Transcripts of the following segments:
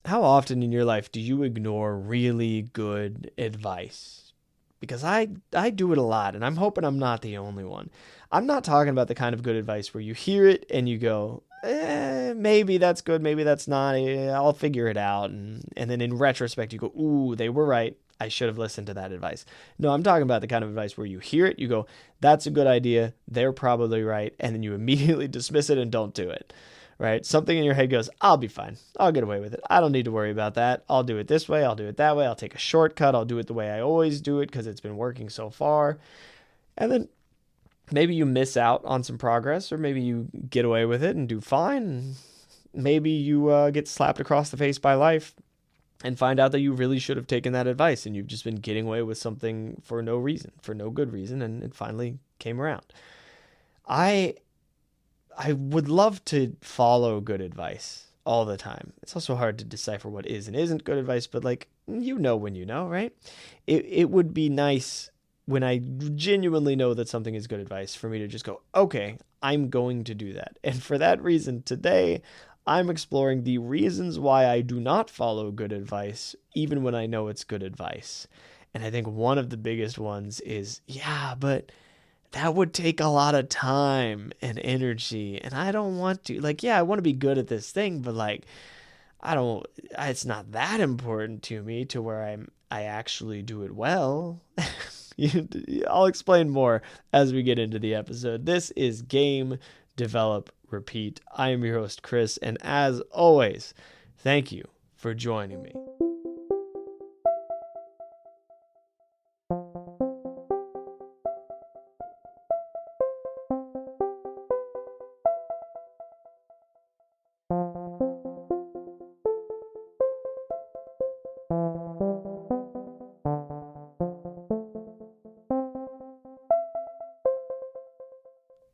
How often in your life do you ignore really good advice? Because I do it a lot, and I'm hoping I'm not the only one. I'm not talking about the kind of good advice where you hear it and you go, maybe that's good, maybe that's not. I'll figure it out. And then in retrospect, you go, ooh, they were right. I should have listened to that advice. No, I'm talking about the kind of advice where you hear it, you go, that's a good idea. They're probably right. And then you immediately dismiss it and don't do it, right? Something in your head goes, I'll be fine. I'll get away with it. I don't need to worry about that. I'll do it this way. I'll do it that way. I'll take a shortcut. I'll do it the way I always do it because it's been working so far. And then maybe you miss out on some progress, or maybe you get away with it and do fine. Maybe you get slapped across the face by life and find out that you really should have taken that advice and you've just been getting away with something for no reason, for no good reason, and it finally came around. I I would love to follow good advice all the time. It's also hard to decipher what is and isn't good advice, but like you know when you know, right? It would be nice when I genuinely know that something is good advice for me to just go, okay, I'm going to do that. And for that reason, today I'm exploring the reasons why I do not follow good advice, even when I know it's good advice. And I think one of the biggest ones is, yeah, but that would take a lot of time and energy. And I don't want to, like, yeah, I want to be good at this thing, but like, I don't, it's not that important to me to where I actually do it well. I'll explain more as we get into the episode. This is Game, Develop, Repeat. I am your host, Chris, and as always, thank you for joining me.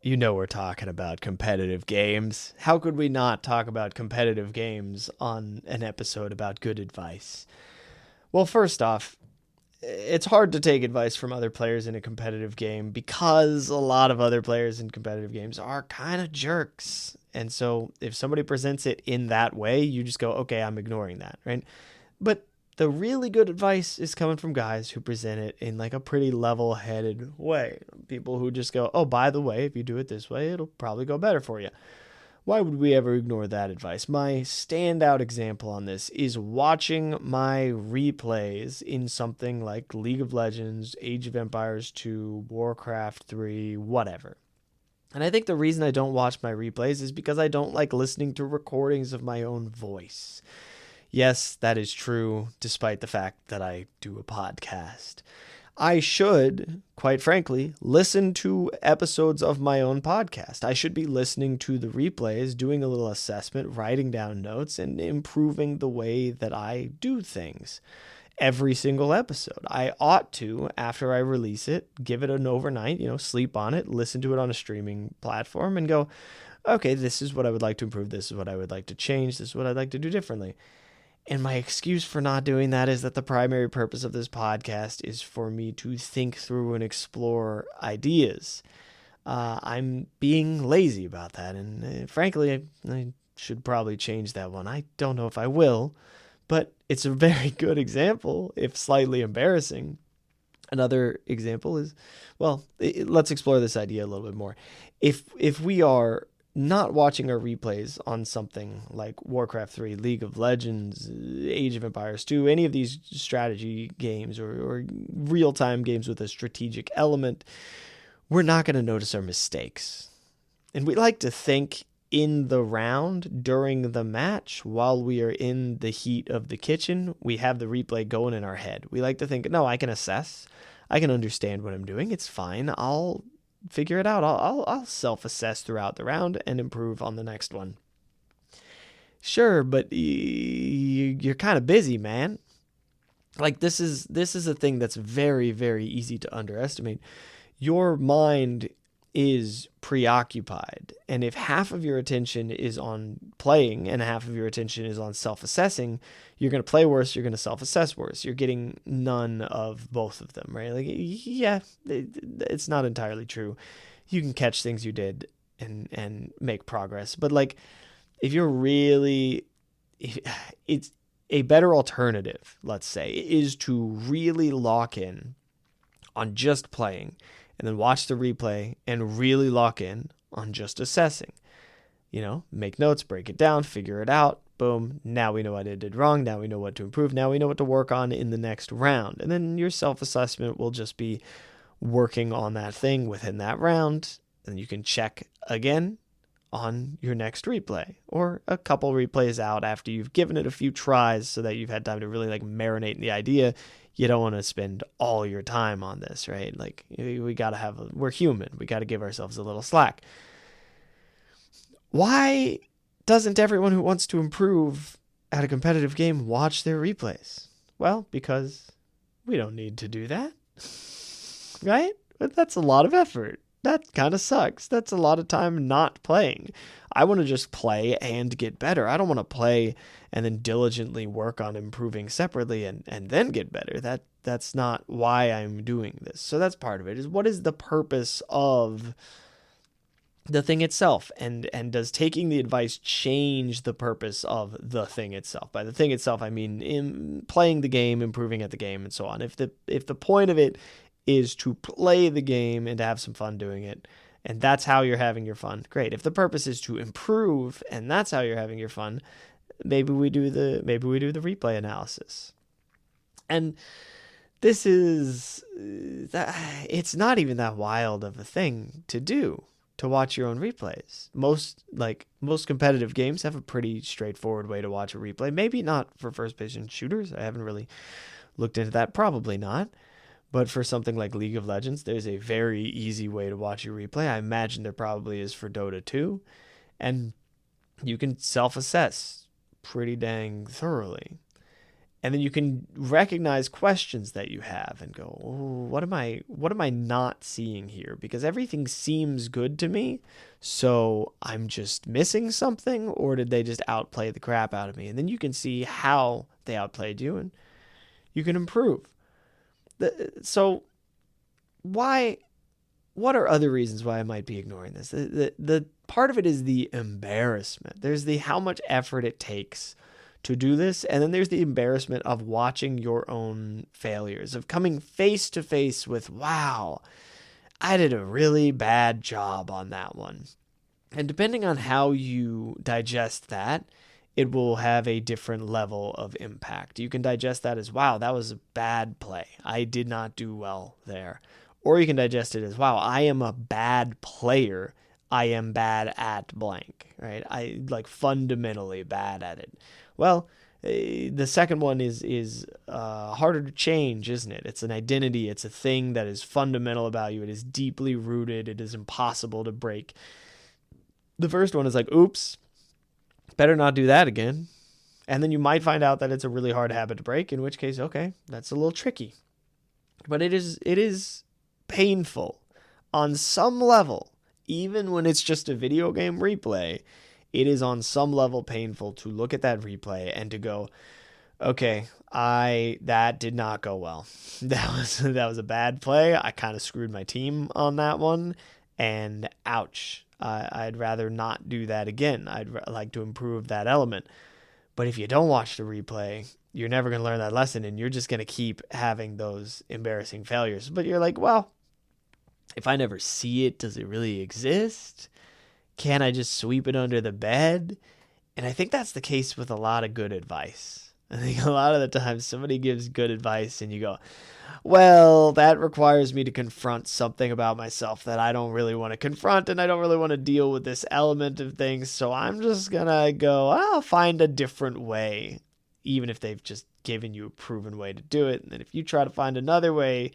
You know we're talking about competitive games. How could we not talk about competitive games on an episode about good advice? Well, first off, it's hard to take advice from other players in a competitive game because a lot of other players in competitive games are kind of jerks. And so if somebody presents it in that way, you just go, okay, I'm ignoring that, right? But the really good advice is coming from guys who present it in like a pretty level-headed way. People who just go, oh, by the way, if you do it this way, it'll probably go better for you. Why would we ever ignore that advice? My standout example on this is watching my replays in something like League of Legends, Age of Empires 2, Warcraft 3, whatever. And I think the reason I don't watch my replays is because I don't like listening to recordings of my own voice. Yes, that is true, despite the fact that I do a podcast. I should, quite frankly, listen to episodes of my own podcast. I should be listening to the replays, doing a little assessment, writing down notes, and improving the way that I do things every single episode. I ought to, after I release it, give it an overnight, sleep on it, listen to it on a streaming platform, and go, okay, this is what I would like to improve. This is what I would like to change. This is what I'd like to do differently. And my excuse for not doing that is that the primary purpose of this podcast is for me to think through and explore ideas. I'm being lazy about that, and frankly, I should probably change that one. I don't know if I will, but it's a very good example, if slightly embarrassing. Another example is, let's explore this idea a little bit more. If we are not watching our replays on something like Warcraft 3, League of Legends, Age of Empires 2, any of these strategy games or real-time games with a strategic element, we're not going to notice our mistakes. And we like to think in the round during the match while we are in the heat of the kitchen, we have the replay going in our head. We like to think, no, I can assess. I can understand what I'm doing. It's fine. I'll figure it out. I'll self-assess throughout the round and improve on the next one. Sure, but you're kind of busy, man. Like this is a thing that's very, very easy to underestimate. Your mind is preoccupied, and if half of your attention is on playing and half of your attention is on self-assessing, you're going to play worse, you're going to self-assess worse. You're getting none of both of them, right? Like, yeah, it's not entirely true. You can catch things you did and make progress, but like if you're really, it's a better alternative, let's say, is to really lock in on just playing and then watch the replay and really lock in on just assessing. Make notes, break it down, figure it out. Boom. Now we know what I did wrong. Now we know what to improve. Now we know what to work on in the next round. And then your self-assessment will just be working on that thing within that round. And you can check again on your next replay or a couple replays out after you've given it a few tries so that you've had time to really marinate in the idea. You don't want to spend all your time on this, right? We're human. We got to give ourselves a little slack. Why doesn't everyone who wants to improve at a competitive game watch their replays? Well, because we don't need to do that, right? But that's a lot of effort. That kind of sucks. That's a lot of time not playing. I want to just play and get better. I don't want to play and then diligently work on improving separately and then get better. That's not why I'm doing this. So that's part of it, is what is the purpose of the thing itself, and does taking the advice change the purpose of the thing itself? By the thing itself, I mean in playing the game, improving at the game, and so on. If the point of it is to play the game and to have some fun doing it, and that's how you're having your fun, great. If the purpose is to improve and that's how you're having your fun, maybe we do the replay analysis. And this is it's not even that wild of a thing to do, to watch your own replays. Most competitive games have a pretty straightforward way to watch a replay. Maybe not for first-person shooters. I haven't really looked into that. Probably not. But for something like League of Legends, there's a very easy way to watch your replay. I imagine there probably is for Dota 2. And you can self-assess pretty dang thoroughly. And then you can recognize questions that you have and go, oh, what am I not seeing here? Because everything seems good to me, so I'm just missing something, or did they just outplay the crap out of me? And then you can see how they outplayed you, and you can improve. So what are other reasons why I might be ignoring this? The part of it is the embarrassment. There's the how much effort it takes to do this, and then there's the embarrassment of watching your own failures, of coming face to face with, wow, I did a really bad job on that one. And depending on how you digest that, it will have a different level of impact. You can digest that as, wow, that was a bad play. I did not do well there. Or you can digest it as, wow, I am a bad player. I am bad at blank, right? I fundamentally bad at it. Well, the second one is harder to change, isn't it? It's an identity. It's a thing that is fundamental about you. It is deeply rooted. It is impossible to break. The first one is oops, better not do that again. And then you might find out that it's a really hard habit to break, in which case, okay, that's a little tricky. But it is painful on some level. Even when it's just a video game replay, it is on some level painful to look at that replay and to go, okay, that did not go well. That was a bad play. I kind of screwed my team on that one, and ouch. I'd rather not do that again. I'd like to improve that element. But if you don't watch the replay, you're never going to learn that lesson, and you're just going to keep having those embarrassing failures. But you're like, well, if I never see it, does it really exist? Can I just sweep it under the bed? And I think that's the case with a lot of good advice. I think a lot of the time somebody gives good advice and you go, well, that requires me to confront something about myself that I don't really want to confront, and I don't really want to deal with this element of things, so I'm just going to go, I'll find a different way, even if they've just given you a proven way to do it. And then if you try to find another way,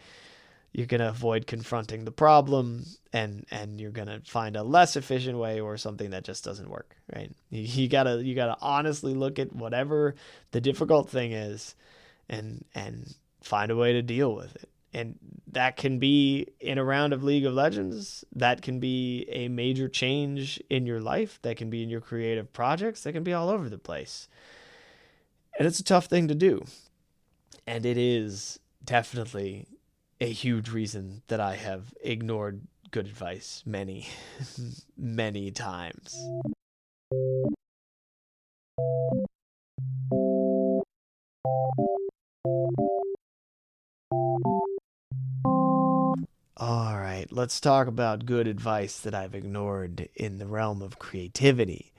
you're going to avoid confronting the problem, and you're going to find a less efficient way or something that just doesn't work, right? You gotta honestly look at whatever the difficult thing is and find a way to deal with it. And that can be in a round of League of Legends. That can be a major change in your life. That can be in your creative projects. That can be all over the place. And it's a tough thing to do. And it is definitely a huge reason that I have ignored good advice many, many times. All right, let's talk about good advice that I've ignored in the realm of creativity.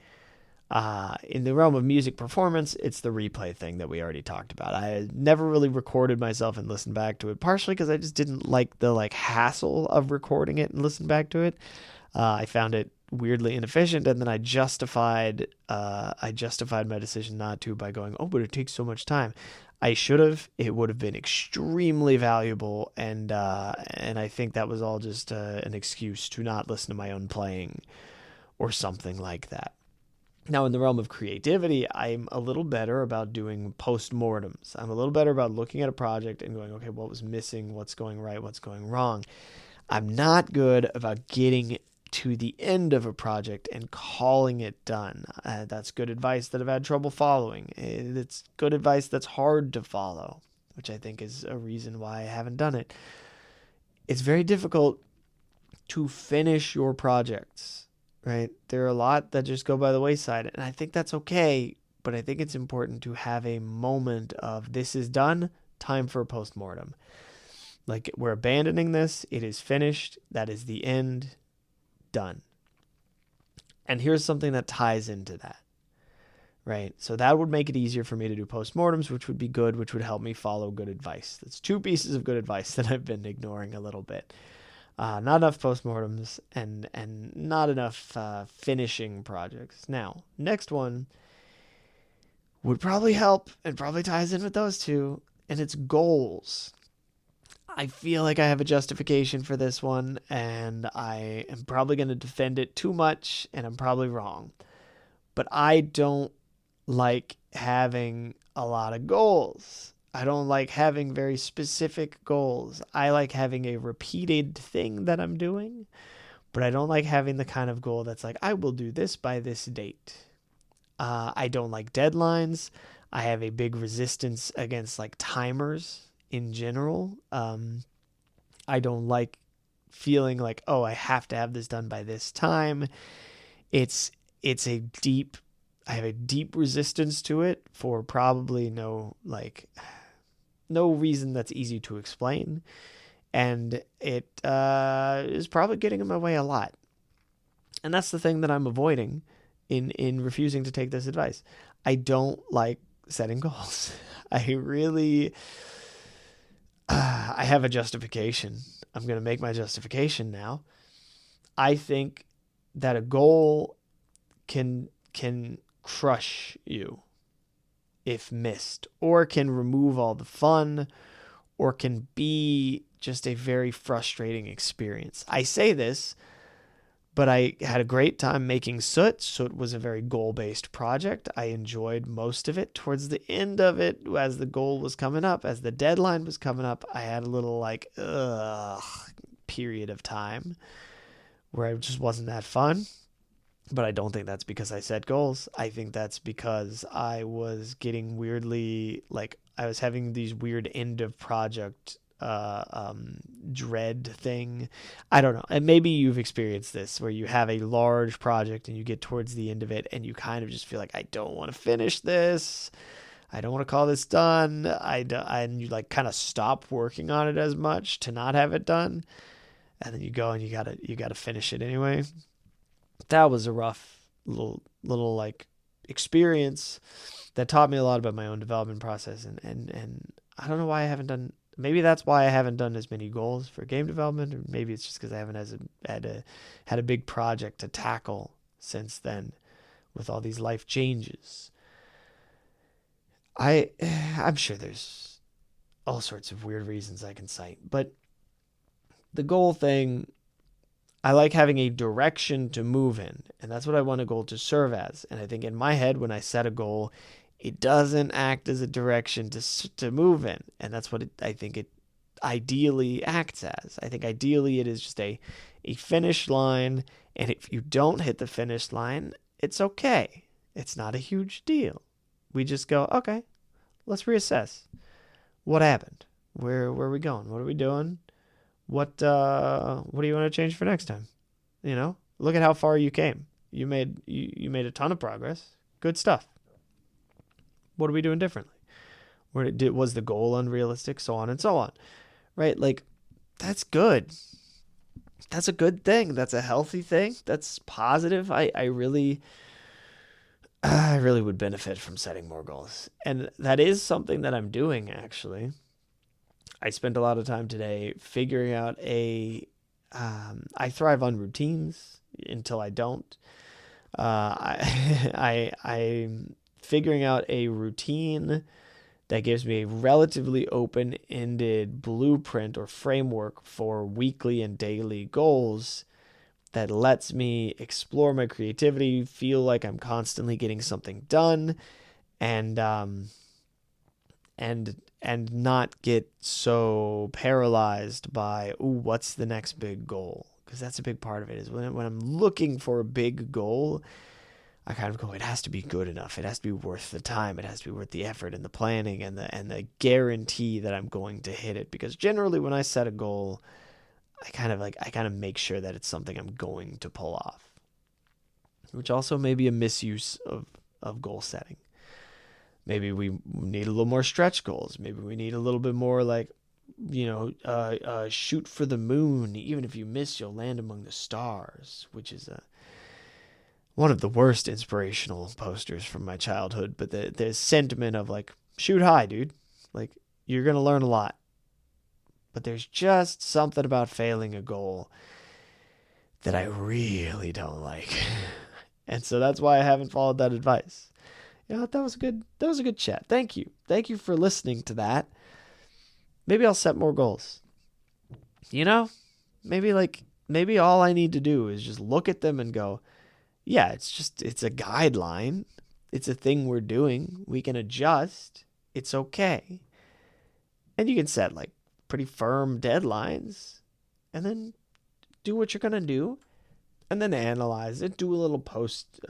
In the realm of music performance, it's the replay thing that we already talked about. I never really recorded myself and listened back to it, partially because I just didn't like the hassle of recording it and listen back to it. I found it weirdly inefficient, and then I justified my decision not to by going, oh, but it takes so much time. I should have. It would have been extremely valuable, and I think that was all just an excuse to not listen to my own playing or something like that. Now, in the realm of creativity, I'm a little better about doing post-mortems. I'm a little better about looking at a project and going, okay, what was missing? What's going right? What's going wrong? I'm not good about getting to the end of a project and calling it done. That's good advice that I've had trouble following. It's good advice that's hard to follow, which I think is a reason why I haven't done it. It's very difficult to finish your projects, right? There are a lot that just go by the wayside, and I think that's okay, but I think it's important to have a moment of this is done, time for a postmortem. Like, we're abandoning this, it is finished, that is the end, done. And here's something that ties into that, right? So that would make it easier for me to do postmortems, which would be good, which would help me follow good advice. That's two pieces of good advice that I've been ignoring a little bit. Not enough postmortems and not enough finishing projects. Now, next one would probably help and probably ties in with those two, and it's goals. I feel like I have a justification for this one, and I am probably going to defend it too much, and I'm probably wrong. But I don't like having a lot of goals. I don't like having very specific goals. I like having a repeated thing that I'm doing, but I don't like having the kind of goal that's like, I will do this by this date. I don't like deadlines. I have a big resistance against timers in general. I don't like feeling like, oh, I have to have this done by this time. It's a deep, I have a deep resistance to it for probably no reason that's easy to explain. And it is probably getting in my way a lot. And that's the thing that I'm avoiding in refusing to take this advice. I don't like setting goals. I have a justification. I'm going to make my justification now. I think that a goal can crush you if missed, or can remove all the fun, or can be just a very frustrating experience. I say this, but I had a great time making Soot. Soot was a very goal-based project. I enjoyed most of it. Towards the end of it, as the goal was coming up, as the deadline was coming up, I had a little period of time where it just wasn't that fun. But I don't think that's because I set goals. I think that's because I was getting weirdly, I was having these weird end of project dread thing. I don't know. And maybe you've experienced this where you have a large project and you get towards the end of it and you kind of just feel like, I don't want to finish this. I don't want to call this done. And you kind of stop working on it as much to not have it done. And then you go and you gotta finish it anyway. That was a rough little experience that taught me a lot about my own development process. And I don't know why I haven't done. Maybe that's why I haven't done as many goals for game development, or maybe it's just because I haven't had a big project to tackle since then, with all these life changes. I'm sure there's all sorts of weird reasons I can cite, but the goal thing, I like having a direction to move in, and that's what I want a goal to serve as. And I think in my head, when I set a goal, it doesn't act as a direction to move in, and that's what I think it ideally acts as. I think ideally it is just a finish line, and if you don't hit the finish line, it's okay. It's not a huge deal. We just go, okay, let's reassess. What happened? Where are we going? What are we doing? What do you want to change for next time? Look at how far you came. You made a ton of progress. Good stuff. What are we doing differently? Was the goal unrealistic? So on and so on, right? Like, that's good. That's a good thing. That's a healthy thing. That's positive. I really would benefit from setting more goals. And that is something that I'm doing, actually. I spent a lot of time today figuring out I thrive on routines until I don't. I'm figuring out a routine that gives me a relatively open-ended blueprint or framework for weekly and daily goals that lets me explore my creativity, feel like I'm constantly getting something done, and and not get so paralyzed by, ooh, what's the next big goal? Because that's a big part of it, is when I'm looking for a big goal, I kind of go, it has to be good enough. It has to be worth the time. It has to be worth the effort and the planning and the guarantee that I'm going to hit it. Because generally when I set a goal, I kind of make sure that it's something I'm going to pull off, which also may be a misuse of goal setting. Maybe we need a little more stretch goals. Maybe we need a little bit more like, shoot for the moon. Even if you miss, you'll land among the stars, which is one of the worst inspirational posters from my childhood. But the sentiment of like, shoot high, dude. Like, you're going to learn a lot. But there's just something about failing a goal that I really don't like. And so that's why I haven't followed that advice. That was a good chat. Thank you. Thank you for listening to that. Maybe I'll set more goals. Maybe all I need to do is just look at them and go, yeah, it's a guideline. It's a thing we're doing. We can adjust. It's okay. And you can set like pretty firm deadlines and then do what you're going to do and then analyze it, do a little post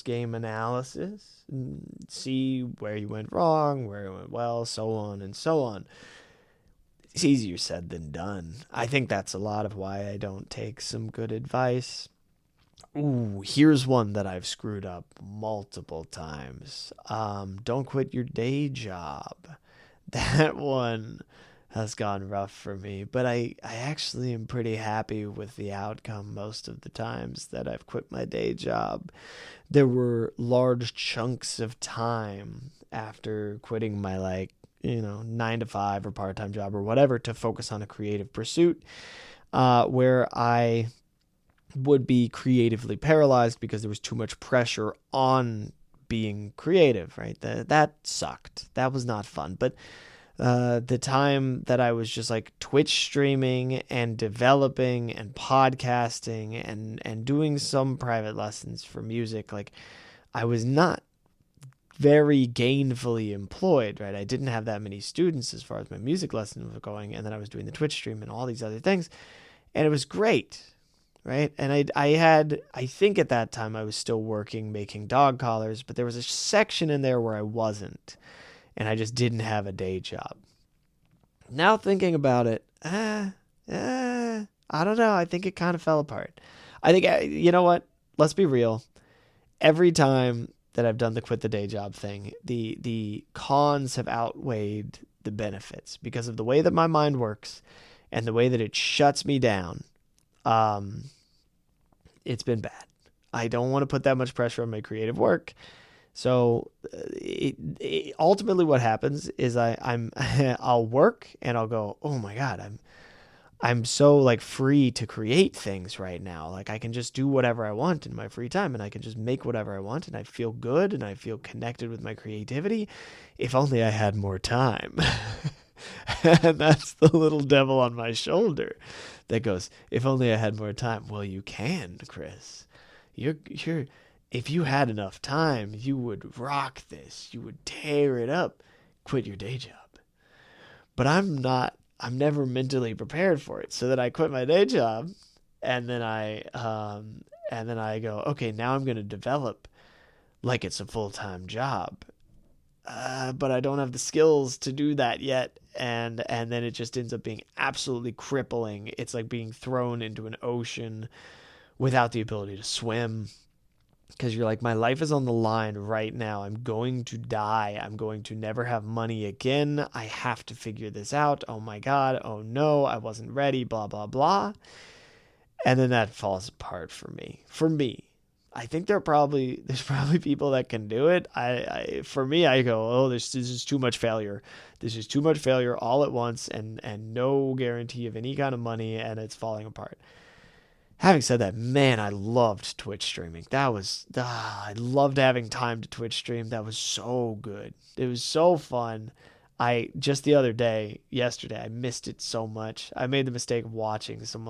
game analysis and see where you went wrong, where you went well, so on and so on. It's easier said than done. I think that's a lot of why I don't take some good advice. Ooh, here's one that I've screwed up multiple times. Don't quit your day job. That one has gone rough for me, but I actually am pretty happy with the outcome most of the times that I've quit my day job. There were large chunks of time after quitting my 9 to 5 or part-time job or whatever to focus on a creative pursuit, where I would be creatively paralyzed because there was too much pressure on being creative, right? That sucked. That was not fun. But the time that I was just like Twitch streaming and developing and podcasting and doing some private lessons for music, like I was not very gainfully employed, right? I didn't have that many students as far as my music lessons were going, and then I was doing the Twitch stream and all these other things, and it was great, right? And I think at that time I was still working making dog collars, but there was a section in there where I wasn't, and I just didn't have a day job. Now thinking about it, I don't know. I think it kind of fell apart. I think, you know what? Let's be real. Every time that I've done the quit the day job thing, the cons have outweighed the benefits because of the way that my mind works and the way that it shuts me down. It's been bad. I don't want to put that much pressure on my creative work. So ultimately what happens is I'll work and I'll go, oh my God, I'm so like free to create things right now. Like I can just do whatever I want in my free time and I can just make whatever I want and I feel good and I feel connected with my creativity. If only I had more time. And that's the little devil on my shoulder that goes, if only I had more time. Well, you can, Chris. If you had enough time, you would rock this. You would tear it up. Quit your day job. But I'm never mentally prepared for it. So that I quit my day job and then I go, okay, now I'm going to develop like it's a full-time job. But I don't have the skills to do that yet. And then it just ends up being absolutely crippling. It's like being thrown into an ocean without the ability to swim. because you're like, my life is on the line right now. I'm going to die. I'm going to never have money again. I have to figure this out. Oh my God. Oh no, I wasn't ready, blah, blah, blah. And then that falls apart for me. I think there's probably people that can do it. For me, I go, oh, this is too much failure. This is too much failure all at once, and no guarantee of any kind of money, and it's falling apart. Having said that, man, I loved Twitch streaming. I loved having time to Twitch stream. That was so good. It was so fun. Just the other day, yesterday, I missed it so much. I made the mistake of watching some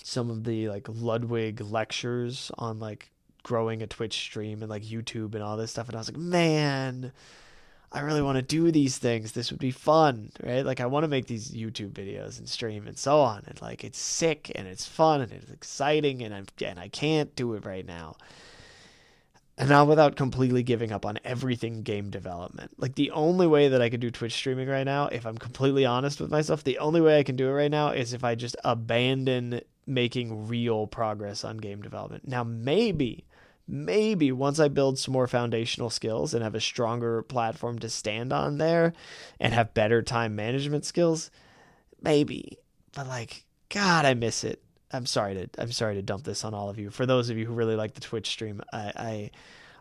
some of the like Ludwig lectures on like growing a Twitch stream and like YouTube and all this stuff. And I was like, man, I really want to do these things. This would be fun, right? Like I want to make these YouTube videos and stream and so on. And like, it's sick and it's fun and it's exciting and I can't do it right now. And not without completely giving up on everything game development. Like the only way that I could do Twitch streaming right now, if I'm completely honest with myself, the only way I can do it right now is if I just abandon making real progress on game development. Now, maybe once I build some more foundational skills and have a stronger platform to stand on there and have better time management skills, maybe. But like, God, I miss it. I'm sorry to dump this on all of you. For those of you who really like the Twitch stream,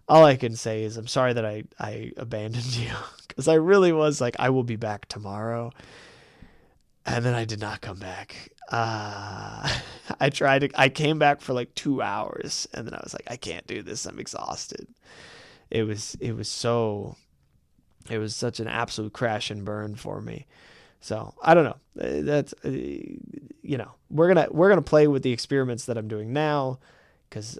all I can say is I'm sorry that I abandoned you, because I really was like, I will be back tomorrow, and then I did not come back. I came back for like 2 hours, and then I was like, I can't do this. I'm exhausted. It was such an absolute crash and burn for me. So I don't know. That's we're gonna play with the experiments that I'm doing now, because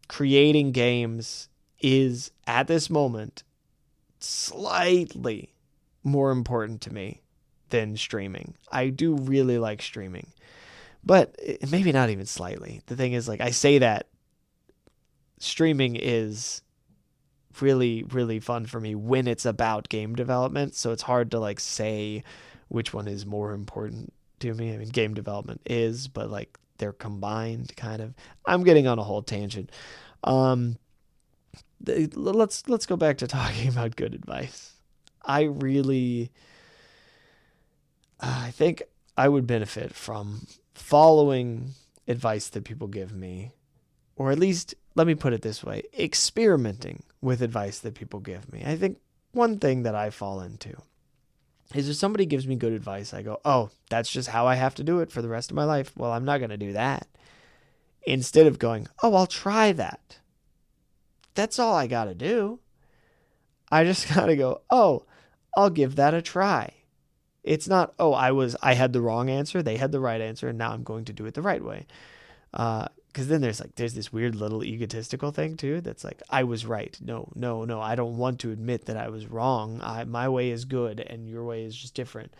creating games is at this moment slightly more important to me than streaming. I do really like streaming, but maybe not even slightly. The thing is, like, I say that streaming is really, really fun for me when it's about game development. So it's hard to like say which one is more important to me. I mean, game development is, but like they're combined kind of. I'm getting on a whole tangent. Let's go back to talking about good advice. I think I would benefit from following advice that people give me, or at least, let me put it this way, experimenting with advice that people give me. I think one thing that I fall into is if somebody gives me good advice, I go, oh, that's just how I have to do it for the rest of my life. Well, I'm not going to do that. Instead of going, oh, I'll try that. That's all I got to do. I just got to go, oh, I'll give that a try. It's not, oh, I had the wrong answer, they had the right answer, and now I'm going to do it the right way. Because then there's this weird little egotistical thing too that's like, I was right. No, I don't want to admit that I was wrong. My way is good and your way is just different.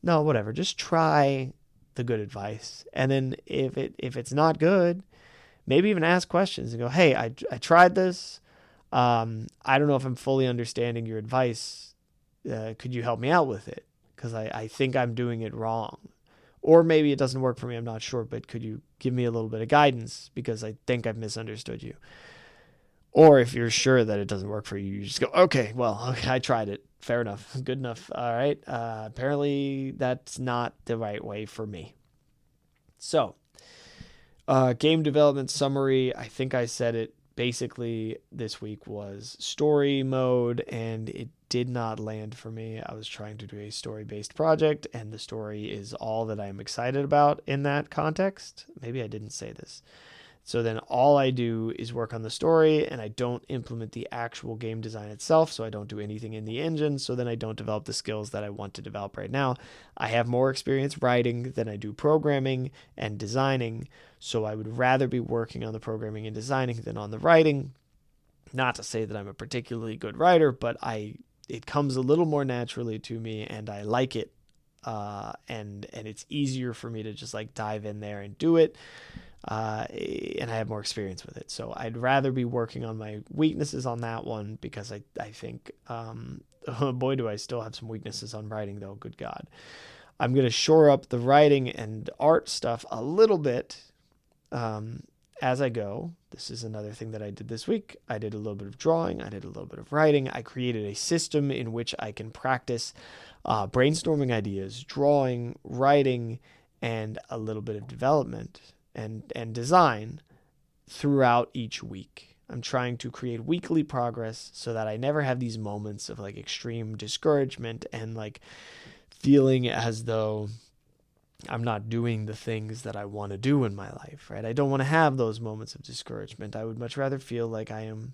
No, whatever. Just try the good advice, and then if it's not good, maybe even ask questions and go, hey, I tried this. I don't know if I'm fully understanding your advice. Could you help me out with it? Because I think I'm doing it wrong. Or maybe it doesn't work for me, I'm not sure, but could you give me a little bit of guidance, because I think I've misunderstood you. Or if you're sure that it doesn't work for you, you just go, okay, I tried it. Fair enough. Good enough. All right. Apparently that's not the right way for me. So, game development summary, I think I said it basically this week, was story mode, and it did not land for me. I was trying to do a story-based project, and the story is all that I'm excited about in that context. Maybe I didn't say this. So then all I do is work on the story, and I don't implement the actual game design itself, so I don't do anything in the engine, so then I don't develop the skills that I want to develop right now. I have more experience writing than I do programming and designing, so I would rather be working on the programming and designing than on the writing. Not to say that I'm a particularly good writer, but it comes a little more naturally to me, and I like it, and it's easier for me to just like dive in there and do it. And I have more experience with it. So I'd rather be working on my weaknesses on that one, because I think, boy, do I still have some weaknesses on writing though. Good God. I'm going to shore up the writing and art stuff a little bit, as I go. This is another thing that I did this week. I did a little bit of drawing. I did a little bit of writing. I created a system in which I can practice brainstorming ideas, drawing, writing, and a little bit of development and design throughout each week. I'm trying to create weekly progress so that I never have these moments of like extreme discouragement and like feeling as though I'm not doing the things that I want to do in my life, right? I don't want to have those moments of discouragement. I would much rather feel like I am,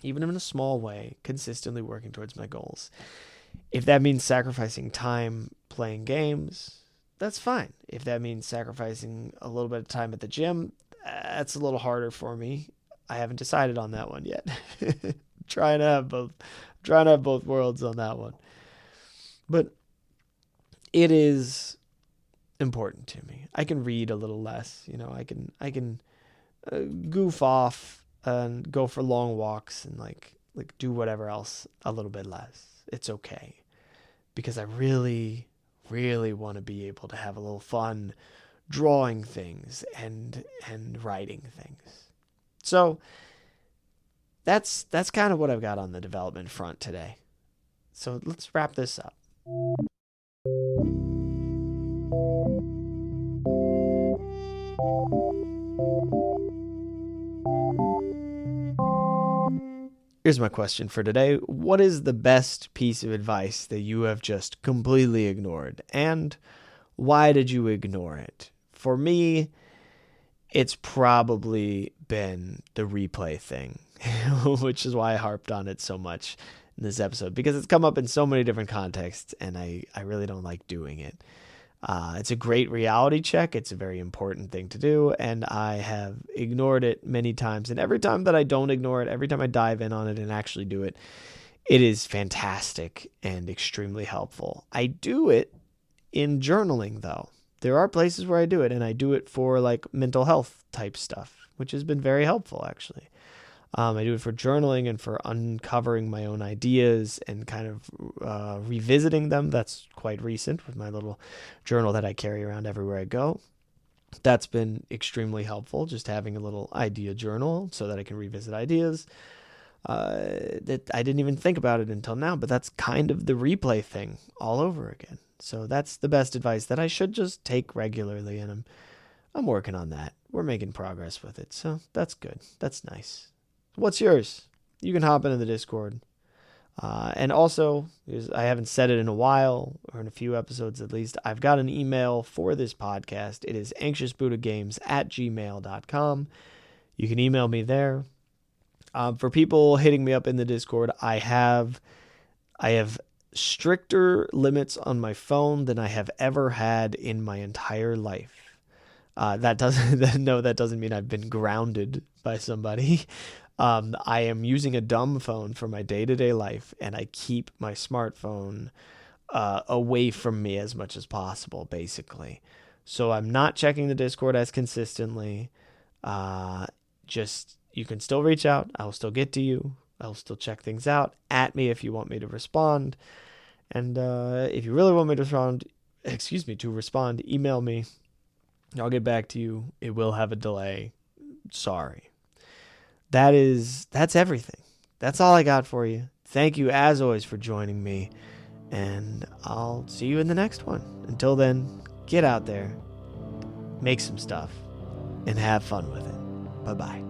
even in a small way, consistently working towards my goals. If that means sacrificing time playing games, that's fine. If that means sacrificing a little bit of time at the gym, that's a little harder for me. I haven't decided on that one yet. Trying to have both worlds on that one. But it is important to me. I can read a little less, I can goof off and go for long walks and like do whatever else a little bit less. It's okay, because I really, really want to be able to have a little fun drawing things and writing things. So that's kind of what I've got on the development front today. So let's wrap this up. Here's my question for today. What is the best piece of advice that you have just completely ignored? And why did you ignore it? For me, it's probably been the replay thing, which is why I harped on it so much in this episode, because it's come up in so many different contexts, and I really don't like doing it. It's a great reality check. It's a very important thing to do, and I have ignored it many times. And every time that I don't ignore it, every time I dive in on it and actually do it, it is fantastic and extremely helpful. I do it in journaling, though. There are places where I do it, and I do it for like mental health type stuff, which has been very helpful, actually. I do it for journaling and for uncovering my own ideas and kind of revisiting them. That's quite recent with my little journal that I carry around everywhere I go. That's been extremely helpful, just having a little idea journal so that I can revisit ideas. That I didn't even think about it until now, but that's kind of the replay thing all over again. So that's the best advice that I should just take regularly, and I'm working on that. We're making progress with it, so that's good. That's nice. What's yours? You can hop into the Discord. And also, I haven't said it in a while, or in a few episodes at least, I've got an email for this podcast. It is anxiousbuddhagames@gmail.com. You can email me there. For people hitting me up in the Discord, I have stricter limits on my phone than I have ever had in my entire life. That doesn't mean I've been grounded by somebody. I am using a dumb phone for my day-to-day life, and I keep my smartphone away from me as much as possible, basically. So I'm not checking the Discord as consistently. You can still reach out. I'll still get to you. I'll still check things out. At me if you want me to respond. And if you really want me to respond, email me. I'll get back to you. It will have a delay. Sorry. That's everything. That's all I got for you. Thank you, as always, for joining me, and I'll see you in the next one. Until then, get out there, make some stuff, and have fun with it. Bye-bye.